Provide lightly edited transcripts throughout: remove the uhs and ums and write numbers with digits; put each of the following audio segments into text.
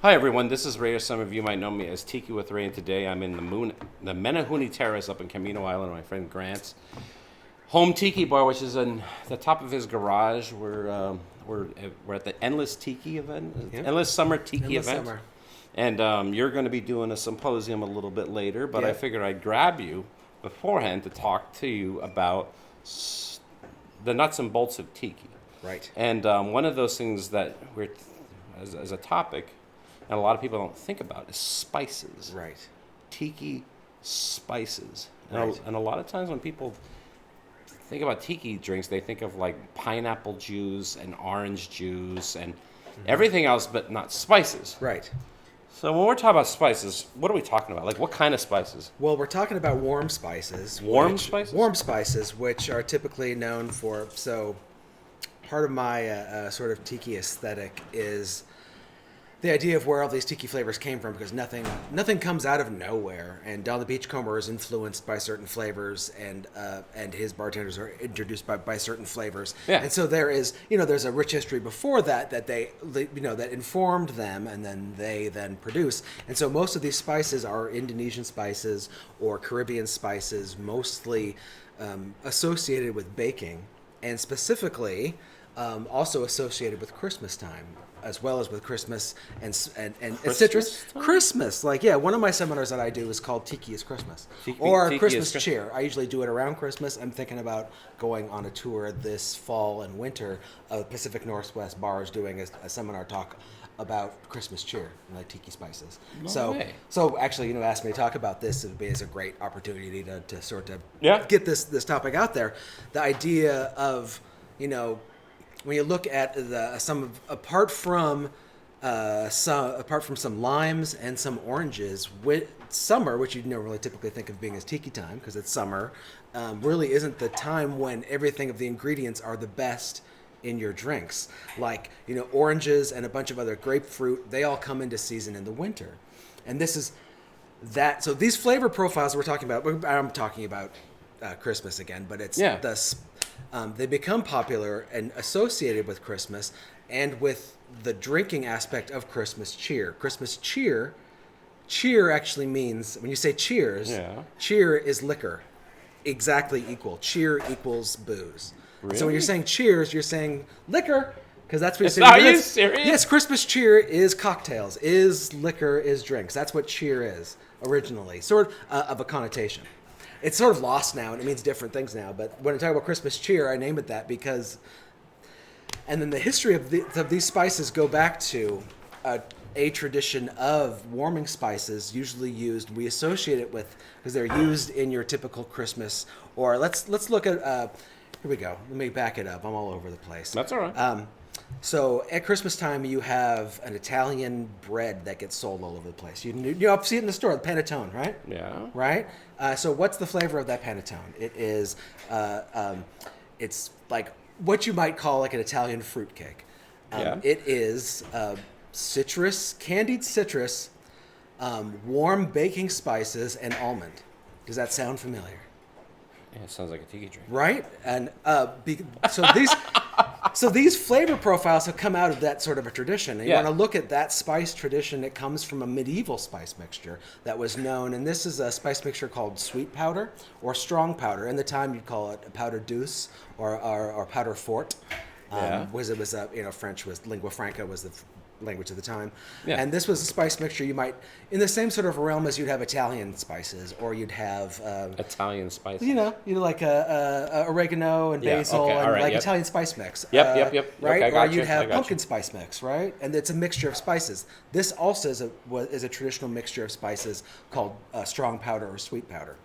Hi everyone, this is Ray, or some of you might know me as Tiki with Ray, and today I'm in the Menahuni Terrace up in Camino Island, my friend Grant's home tiki bar, which is in the top of his garage. We're at the Endless Tiki event, Yep. Endless Summer Tiki Endless event, summer. and you're going to be doing a symposium a little bit later. But I Yep. figured I'd grab you beforehand to talk to you about the nuts and bolts of tiki. Right. And one of those things that as a topic, and a lot of people don't think about is spices. Right. Tiki spices. Right. And a lot of times when people think about tiki drinks, they think of like pineapple juice and orange juice and everything else, but not spices. Right. So when we're talking about spices, what are we talking about? Like what kind of spices? Well, we're talking about warm spices. Warm spices? Warm spices, which are typically known for. So, part of my sort of tiki aesthetic is the idea of where all these tiki flavors came from, because nothing comes out of nowhere. And Don the Beachcomber is influenced by certain flavors, and his bartenders are introduced by certain flavors. Yeah. And so there's a rich history before that they that informed them, and then they produce. And so most of these spices are Indonesian spices or Caribbean spices, mostly associated with baking, and specifically also associated with Christmas time, as well as with Christmas and citrus. time? Christmas, one of my seminars that I do is called Tiki is Christmas, Tiki or is Christmas Christ- cheer. I usually do it around Christmas. I'm thinking about going on a tour this fall and winter of Pacific Northwest bars, doing a seminar talk about Christmas cheer and like tiki spices. No way. So actually, asked me to talk about this. It would be as a great opportunity to sort of Yeah. get this topic out there. The idea of when you look at apart from some limes and some oranges, with summer, which you'd never really typically think of being as tiki time because it's summer, really isn't the time when everything of the ingredients are the best in your drinks. Like oranges and a bunch of other grapefruit, they all come into season in the winter, and this is that. So these flavor profiles we're talking about, I'm talking about Christmas again, but it's Yeah. they become popular and associated with Christmas and with the drinking aspect of Christmas cheer. Christmas cheer actually means, when you say cheers, Yeah. cheer is liquor, exactly equal. Cheer equals booze. Really? So when you're saying cheers, you're saying liquor, because that's what you're It's saying. not- are you Yes, serious? Yes, Christmas cheer is cocktails, is liquor, is drinks. That's what cheer is originally, sort of a connotation. It's sort of lost now, and it means different things now. But when I talk about Christmas cheer, I name it that because. And then the history of these spices go back to a tradition of warming spices, usually used. We associate it with because they're used in your typical Christmas. Or let's look at. Here we go. Let me back it up. I'm all over the place. That's all right. So at Christmas time, you have an Italian bread that gets sold all over the place. You see it in the store, the panettone, right? Yeah. Right? So what's the flavor of that panettone? It is, it's like what you might call like an Italian fruitcake. Yeah. It is citrus, candied citrus, warm baking spices, and almond. Does that sound familiar? Yeah, it sounds like a tiki drink. Right? And so these flavor profiles have come out of that sort of a tradition. And you Yeah. want to look at that spice tradition. It comes from a medieval spice mixture that was known, and this is a spice mixture called sweet powder or strong powder. In the time, you'd call it powder douce or powder fort. Yeah. French was lingua franca was the language of the time. Yeah. And this was a spice mixture you might, in the same sort of realm as you'd have Italian spices, or you'd have Italian spice. like oregano and Yeah, basil okay, and all right, like yep. Italian spice mix. Yep. Right? Okay, I got or you, you'd I have got pumpkin you. spice mix, right? And it's a mixture of spices. This also is a traditional mixture of spices called strong powder or sweet powder.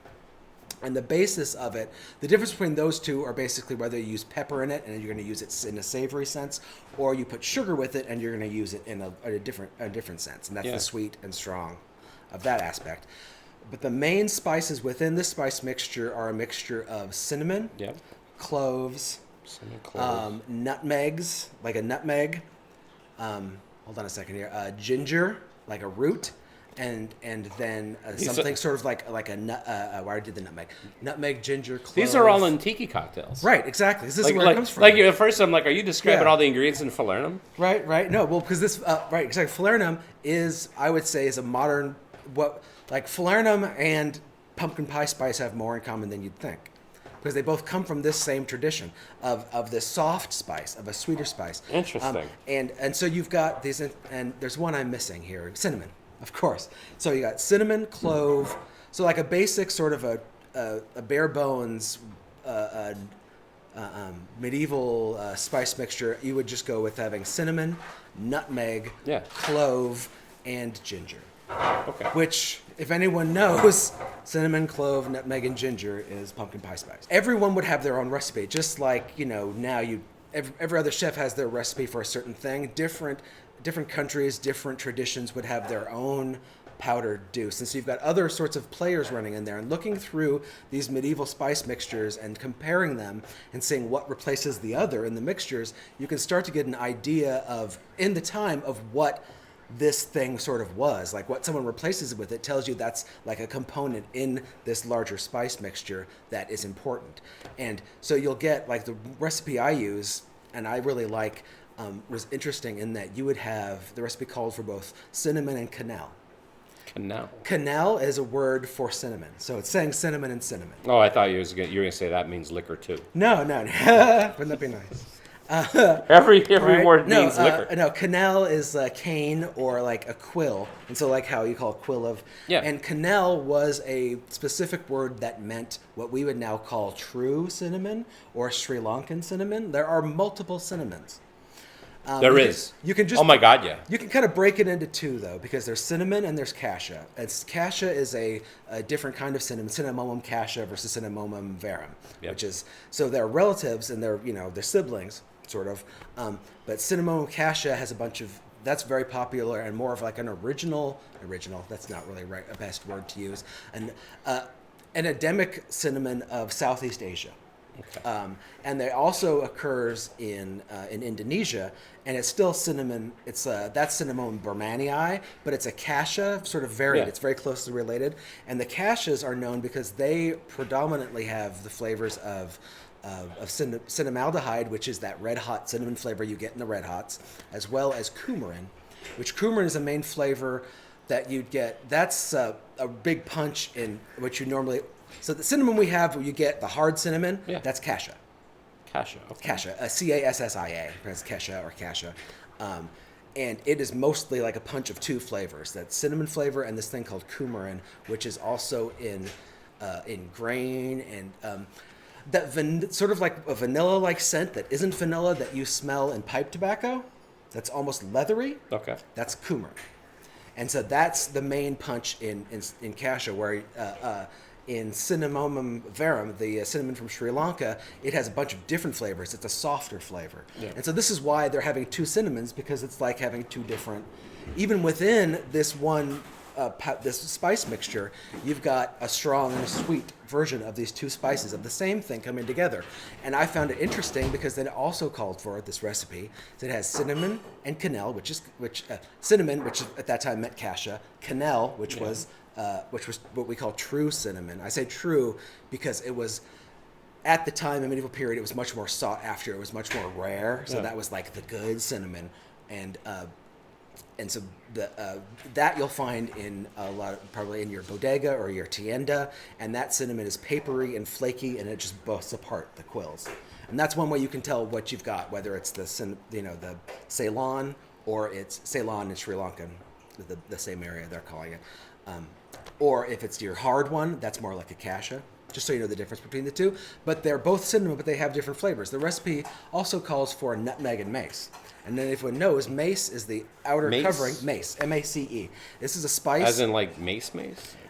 And the basis of it, the difference between those two are basically whether you use pepper in it and you're going to use it in a savory sense, or you put sugar with it and you're going to use it in a different sense. And that's Yeah. the sweet and strong of that aspect. But the main spices within this spice mixture are a mixture of cinnamon, Yep. cloves, Cinnamon cloves. nutmegs, like a nutmeg. Hold on a second here. Ginger, like a root, and then These something are- sort of like a nut. Where I did the nutmeg, ginger, clove. These are all in tiki cocktails. Right, exactly. This is where it comes from. Like at first, I'm like, are you describing Yeah. all the ingredients in falernum? Right. No, well, because this, right, exactly. Falernum is, I would say, is a modern, like falernum and pumpkin pie spice have more in common than you'd think. Because they both come from this same tradition of this soft spice, of a sweeter spice. Interesting. And so you've got these, and there's one I'm missing here, cinnamon, of course. So you got cinnamon, clove, so like a basic sort of a bare bones medieval spice mixture, you would just go with having cinnamon, nutmeg, Yeah. clove, and ginger. Okay. Which, if anyone knows, cinnamon, clove, nutmeg, and ginger is pumpkin pie spice. Everyone would have their own recipe, just like, now every other chef has their recipe for a certain thing. Different countries, different traditions would have their own powdered deuce. And so you've got other sorts of players running in there, and looking through these medieval spice mixtures and comparing them and seeing what replaces the other in the mixtures, you can start to get an idea of, in the time, of what this thing sort of was. Like what someone replaces it with, it tells you that's like a component in this larger spice mixture that is important. And so you'll get, like, the recipe I use, and I really like, was interesting in that you would have, the recipe called for both cinnamon and cannelle. Cannelle. Cannelle is a word for cinnamon. So it's saying cinnamon and cinnamon. Oh, I thought you were going to say that means liquor too. No. Wouldn't that be nice? Every Right? word means liquor. No, cannelle is cane or like a quill. And so like how you call a quill of... Yeah. And cannelle was a specific word that meant what we would now call true cinnamon or Sri Lankan cinnamon. There are multiple cinnamons. There is. You can just... Oh my God, yeah. You can kind of break it into two, though, because there's cinnamon and there's cassia. Cassia is a different kind of cinnamon, Cinnamomum cassia versus Cinnamomum verum, Yep. which is, so they're relatives and they're siblings, sort of. But Cinnamomum cassia has a bunch of, that's very popular and more of like an original, that's not really a best word to use, an endemic cinnamon of Southeast Asia. Okay. And it also occurs in Indonesia, and it's still cinnamon. It's that's Cinnamomum burmannii, but it's a cassia, sort of varied. Yeah. It's very closely related, and the cassias are known because they predominantly have the flavors of cinnamaldehyde, which is that red hot cinnamon flavor you get in the red hots, as well as coumarin, which coumarin is a main flavor that you'd get. That's a big punch in what you normally. So the cinnamon we have, where you get the hard cinnamon, Yeah. that's cassia. Cassia. Okay. Cassia, Cassia, pronounced kesha or cassia. And it is mostly like a punch of two flavors, that cinnamon flavor and this thing called coumarin, which is also in grain, and that sort of like a vanilla-like scent that isn't vanilla that you smell in pipe tobacco, that's almost leathery. Okay. That's coumarin. And so that's the main punch in cassia, where in Cinnamomum verum, the cinnamon from Sri Lanka, it has a bunch of different flavors. It's a softer flavor. Yeah. And so this is why they're having two cinnamons, because it's like having two different, even within this one, this spice mixture, you've got a strong and a sweet version of these two spices of the same thing coming together. And I found it interesting because then it also called for this recipe. So it has cinnamon and cannelle, cinnamon, which at that time meant cassia, cannelle, which was what we call true cinnamon. I say true because it was, at the time, in the medieval period, it was much more sought after. It was much more rare. So Yeah. that was like the good cinnamon. And so that you'll find in a lot of, probably in your bodega or your tienda. And that cinnamon is papery and flaky, and it just busts apart the quills. And that's one way you can tell what you've got, whether it's the Ceylon or it's Ceylon in Sri Lankan, the same area they're calling it. Or if it's your hard one, that's more like a cassia, just so you know the difference between the two. But they're both cinnamon, but they have different flavors. The recipe also calls for nutmeg and mace. And then if one knows, mace is the outer Mace? covering, mace, M-A-C-E. This is a spice. As in like mace?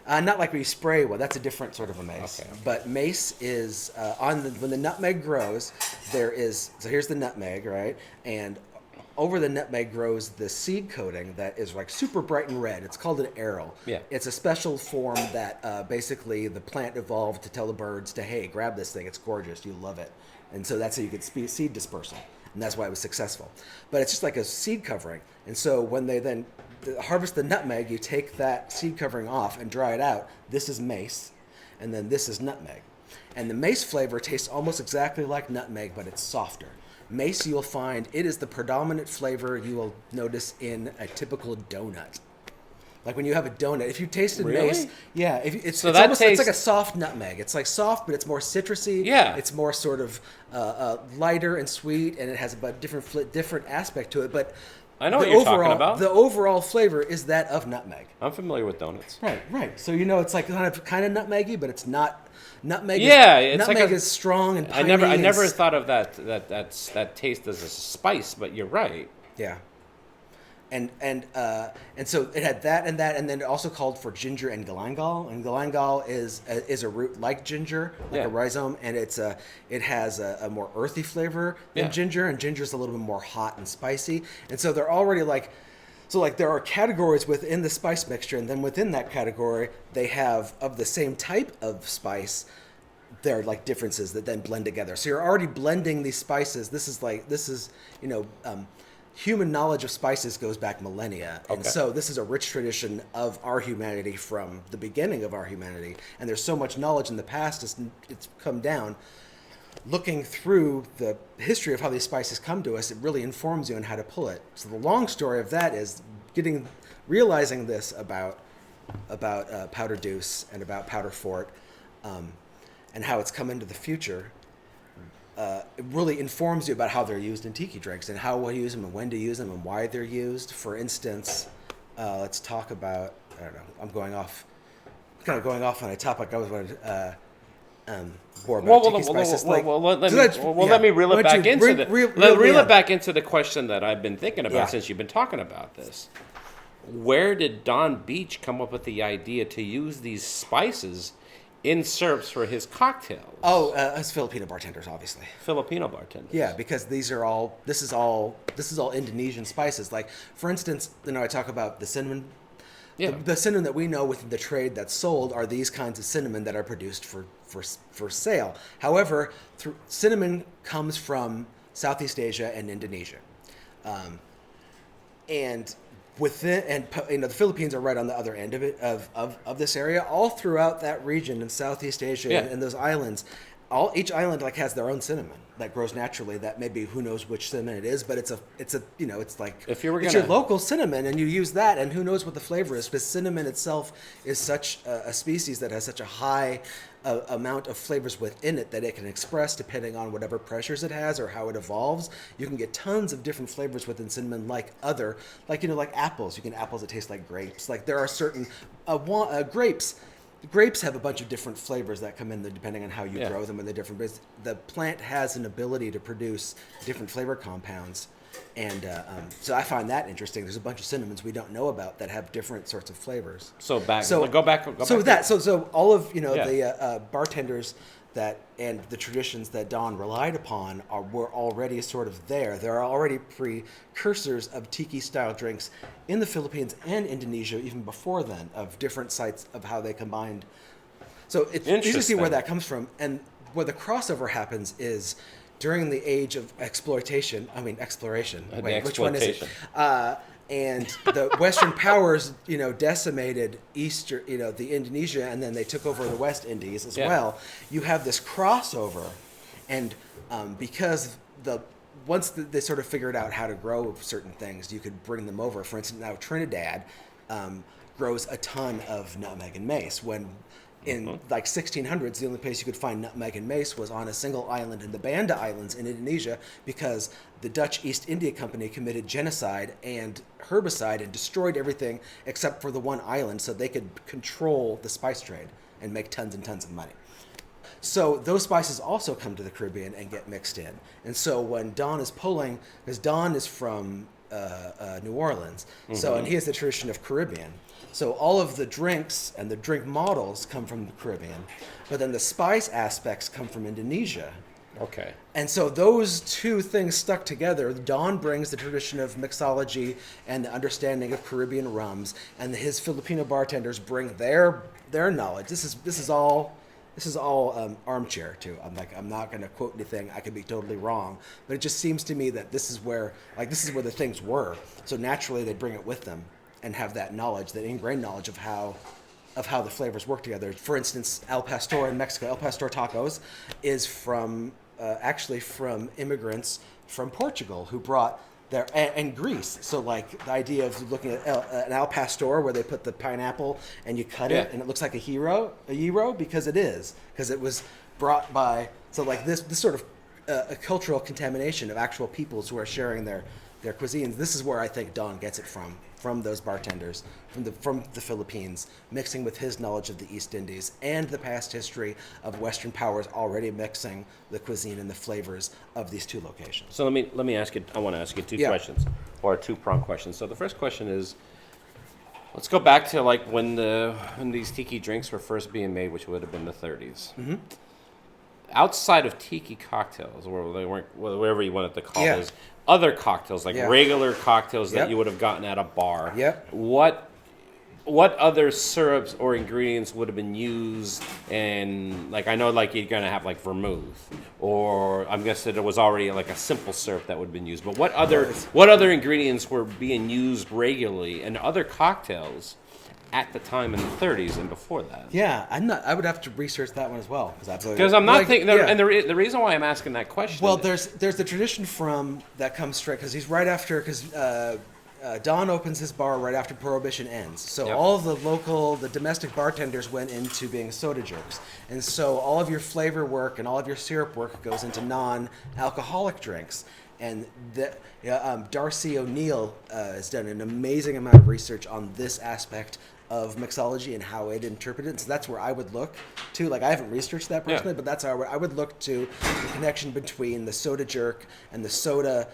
Not like we spray one. That's a different sort of a mace. Okay. But mace is, when the nutmeg grows, so here's the nutmeg, right? And over the nutmeg grows the seed coating that is like super bright and red. It's called an aril. Yeah. It's a special form that basically the plant evolved to tell the birds to, hey, grab this thing. It's gorgeous. You love it. And so that's how you get seed dispersal. And that's why it was successful. But it's just like a seed covering. And so when they then harvest the nutmeg, you take that seed covering off and dry it out. This is mace, and then this is nutmeg. And the mace flavor tastes almost exactly like nutmeg, but it's softer. Mace, you'll find, it is the predominant flavor you will notice in a typical donut. Like when you have a donut, if you tasted mace, yeah, it's almost it's like a soft nutmeg. It's like soft, but it's more citrusy. Yeah, it's more sort of lighter and sweet, and it has a different aspect to it. But I know what you're talking about. The overall flavor is that of nutmeg. I'm familiar with donuts. Right. So it's like kind of nutmeggy, but it's not. Nutmeg. Nutmeg is strong and piney. I never thought of that taste as a spice, but you're right. Yeah. And so it had that, and then it also called for ginger and galangal. And galangal is a root like ginger, like a rhizome, and it has a more earthy flavor than ginger, and ginger's a little bit more hot and spicy. And so they're already there are categories within the spice mixture, and then within that category they have of the same type of spice. There are like differences that then blend together. So you're already blending these spices. This is human knowledge of spices goes back millennia. And so this is a rich tradition of our humanity from the beginning of our humanity. And there's so much knowledge in the past, it's come down. Looking through the history of how these spices come to us, it really informs you on how to pull it. So the long story of that is realizing this about powder deuce and about powder fort, and how it's come into the future. It really informs you about how they're used in tiki drinks and how to use them and when to use them and why they're used. For instance, let's talk about, I don't know, I'm going off on a topic I was going to more about tiki spices. Let me reel it back it back into the question that I've been thinking about since you've been talking about this. Where did Don Beach come up with the idea to use these spices in syrups for his cocktails? As Filipino bartenders, obviously. Filipino bartenders. Yeah, because this is all Indonesian spices. Like, for instance, I talk about the cinnamon. Yeah. The cinnamon that we know within the trade that's sold are these kinds of cinnamon that are produced for sale. However, cinnamon comes from Southeast Asia and Indonesia, and the Philippines are right on the other end of it of this area. All throughout that region in Southeast Asia and those islands, each island has their own cinnamon that grows naturally. That maybe who knows which cinnamon it is, but it's like if you were it's your local cinnamon, and you use that, and who knows what the flavor is, because cinnamon itself is such a species that has such a high amount of flavors within it that it can express depending on whatever pressures it has or how it evolves. You can get tons of different flavors within cinnamon, like apples. You can apples that taste like grapes. Like there are certain grapes. Grapes have a bunch of different flavors that come in depending on how you grow them, and the plant has an ability to produce different flavor compounds, and so I find that interesting. There's a bunch of cinnamons we don't know about that have different sorts of flavors. So go back. So all of the bartenders and the traditions that Don relied upon were already sort of there. There are already precursors of tiki-style drinks in the Philippines and Indonesia even before then, of different sites of how they combined. So it's easy to see where that comes from. And where the crossover happens is during the age of exploration. Wait, which one is it? And the Western powers, decimated the Indonesia, and then they took over the West Indies as well. You have this crossover, and because once they sort of figured out how to grow certain things, you could bring them over. For instance, now Trinidad grows a ton of nutmeg and mace. When in 1600s, the only place you could find nutmeg and mace was on a single island in the Banda Islands in Indonesia, because the Dutch East India Company committed genocide and herbicide and destroyed everything except for the one island, so they could control the spice trade and make tons and tons of money. So those spices also come to the Caribbean and get mixed in. And so when Don is pulling, because Don is from New Orleans, and he has the tradition of Caribbean. So all of the drinks and the drink models come from the Caribbean, but then the spice aspects come from Indonesia. Okay. And so those two things stuck together. Don brings the tradition of mixology and the understanding of Caribbean rums, and his Filipino bartenders bring their knowledge. This is all armchair too. I'm not going to quote anything. I could be totally wrong, but it just seems to me that this is where the things were. So naturally they bring it with them. and have that knowledge, that ingrained knowledge of how the flavors work together. For instance, Al Pastor in Mexico, El Pastor tacos is from actually from immigrants from Portugal who brought their and Greece. So like the idea of looking at an Al Pastor where they put the pineapple and you cut it and it looks like a gyro because it was brought by, so like this sort of a cultural contamination of actual peoples who are sharing their cuisines. This is where I think Don gets it from those bartenders from the Philippines, mixing with his knowledge of the East Indies and the past history of Western powers already mixing the cuisine and the flavors of these two locations. So let me ask you. I want to ask you two questions, or a two-pronged question. So the first question is, let's go back to like when these tiki drinks were first being made, which would have been the 30s. Mm-hmm. Outside of tiki cocktails, or they weren't, whatever you wanted to call those, other cocktails, like regular cocktails that you would have gotten at a bar. Yep. What other syrups or ingredients would have been used? And like I know, like you're gonna have like vermouth, or I'm guessing there was already like a simple syrup that would have been used. But what other ingredients were being used regularly in other cocktails at the time in the 30s and before that? Yeah, I would have to research that one as well because I'm not thinking. And the reason why I'm asking that question. Well, there's the tradition that comes straight because he's right after Don opens his bar right after Prohibition ends. So all of the domestic bartenders went into being soda jerks, and so all of your flavor work and all of your syrup work goes into non-alcoholic drinks. And Darcy O'Neill has done an amazing amount of research on this aspect of mixology and how it interpreted it. So that's where I would look to. Like, I haven't researched that personally, but that's how I would look to the connection between the soda jerk and the soda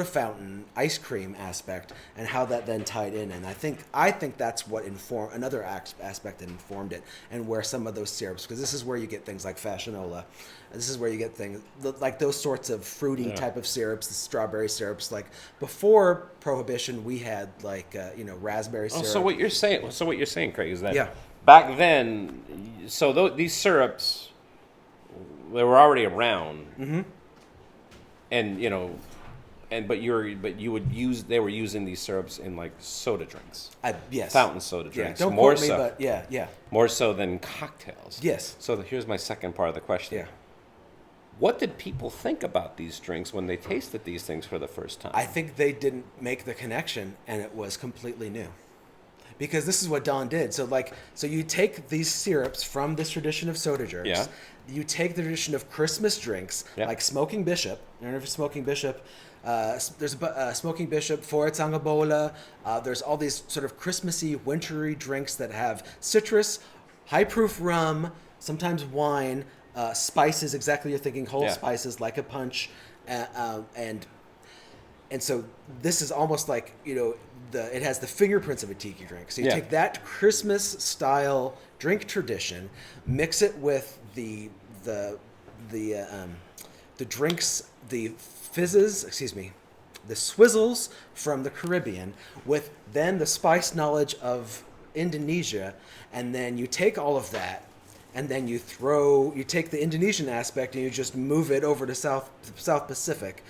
fountain ice cream aspect, and how that then tied in. And I think that's what informed another aspect that informed it, and where some of those syrups, because this is where you get things like Fashionola. This is where you get things like those sorts of fruity type of syrups, the strawberry syrups. Like before Prohibition, we had like raspberry syrup. So what you're saying, Craig, is that back then, these syrups, they were already around, and they were using these syrups in like soda drinks. Yes. Fountain soda drinks. Don't quote me, but yeah. More so than cocktails. Yes. So here's my second part of the question. Yeah. What did people think about these drinks when they tasted these things for the first time? I think they didn't make the connection, and it was completely new. Because this is what Don did. So you take these syrups from this tradition of soda jerks. Yeah. You take the tradition of Christmas drinks, like Smoking Bishop. I don't know if it's Smoking Bishop. There's Smoking Bishop, Foretsangabola. There's all these sort of Christmassy, wintry drinks that have citrus, high-proof rum, sometimes wine, spices, exactly you're thinking, whole spices, like a punch. And so this is almost like, it has the fingerprints of a tiki drink. So you take that Christmas-style drink tradition, mix it with the drinks, the fizzes, the swizzles from the Caribbean, with then the spice knowledge of Indonesia, and then you take all of that, and then you take the Indonesian aspect and you just move it over to South Pacific,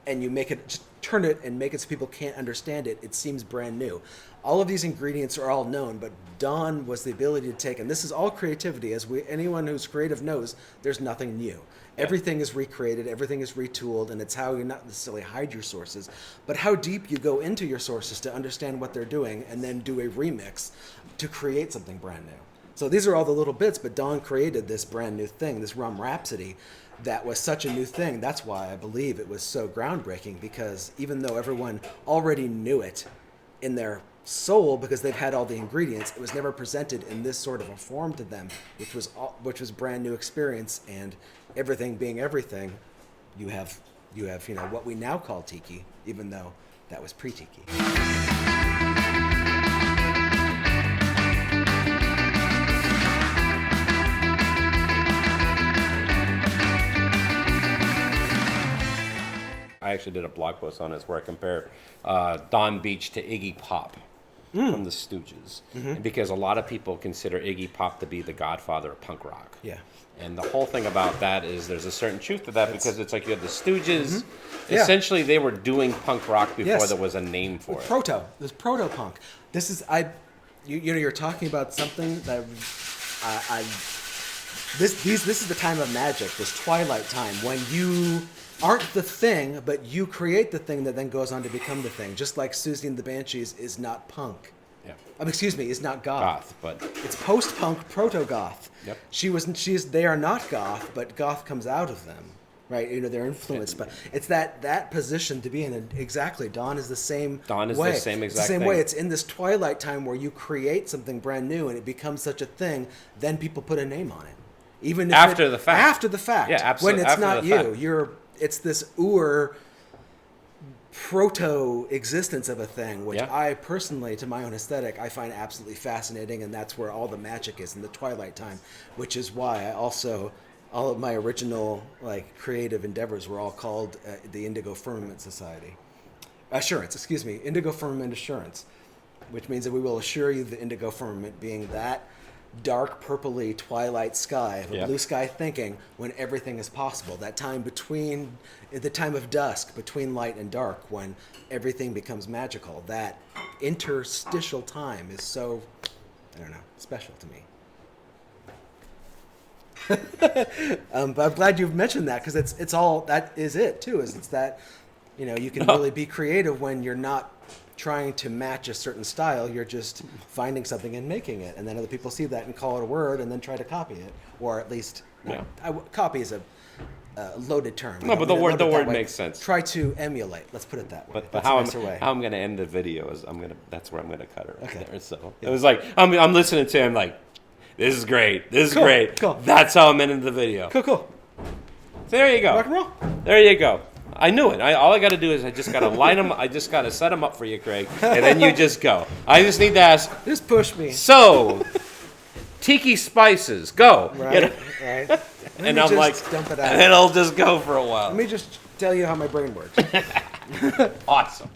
and you just turn it and make it so people can't understand it. It seems brand new. All of these ingredients are all known, but Don was the ability to take, and this is all creativity, anyone who's creative knows, there's nothing new. Everything is recreated, everything is retooled, and it's how you not necessarily hide your sources, but how deep you go into your sources to understand what they're doing, and then do a remix to create something brand new. So these are all the little bits, but Don created this brand new thing, this rum rhapsody, that was such a new thing. That's why I believe it was so groundbreaking, because even though everyone already knew it in their soul because they've had all the ingredients, it was never presented in this sort of a form to them, which was brand new experience. And everything being everything, you have what we now call tiki, even though that was pre-tiki. I actually did a blog post on this where I compare Don Beach to Iggy Pop. from the Stooges, because a lot of people consider Iggy Pop to be the godfather of punk rock. Yeah. And the whole thing about that is there's a certain truth to that, because it's like you have the Stooges. Yeah. Essentially, they were doing punk rock before Yes. there was a name for it. There's proto-punk. This is, you're talking about something that this is the time of magic, this twilight time, when you aren't the thing, but you create the thing that then goes on to become the thing. Just like Susie and the Banshees is not punk. Yeah. Is not goth. But It's post-punk, proto-goth. Yep. They are not goth, but goth comes out of them, right? They're influenced, but it's that position to be in. And exactly, Dawn is the same. Dawn is way. the same It's exact the same thing. way. It's in this twilight time where you create something brand new and it becomes such a thing. Then people put a name on it, even if After the fact. After the fact, Yeah, absolutely. When it's After not the you, fact. it's this proto existence of a thing, which Yeah. I personally, to my own aesthetic, I find absolutely fascinating, and that's where all the magic is in the twilight time, which is why I also, all of my original creative endeavors were all called the Indigo Firmament Society. Indigo Firmament Assurance, which means that we will assure you the indigo firmament being that dark purpley twilight sky of a Yep. blue sky thinking when everything is possible. That time between the time of dusk, between light and dark, when everything becomes magical. That interstitial time is so, I don't know, special to me. But I'm glad you've mentioned that, because it's all, that is it too, is it's that, you can really be creative when you're not trying to match a certain style. You're just finding something and making it, and then other people see that and call it a word and then try to copy it, or at least copy is a loaded term. No, but the word makes sense. Try to emulate. Let's put it that way. But That's how a nicer way. I'm going to end the video is that's where I'm going to cut it right Okay. there. So Yeah. it was like I'm listening to him like, this is great. This is Cool, great. cool. That's how I'm ending the video. Cool. So there you go. Rock and roll. There you go. I knew it. All I got to do is I just got to line them. I just got to set them up for you, Craig, and then you just go. I just need to ask. Just push me. So, Tiki spices, go. Right. Right. And me I'm just like, dump it out. and then I'll just go for a while. Let me just tell you how my brain works. Awesome.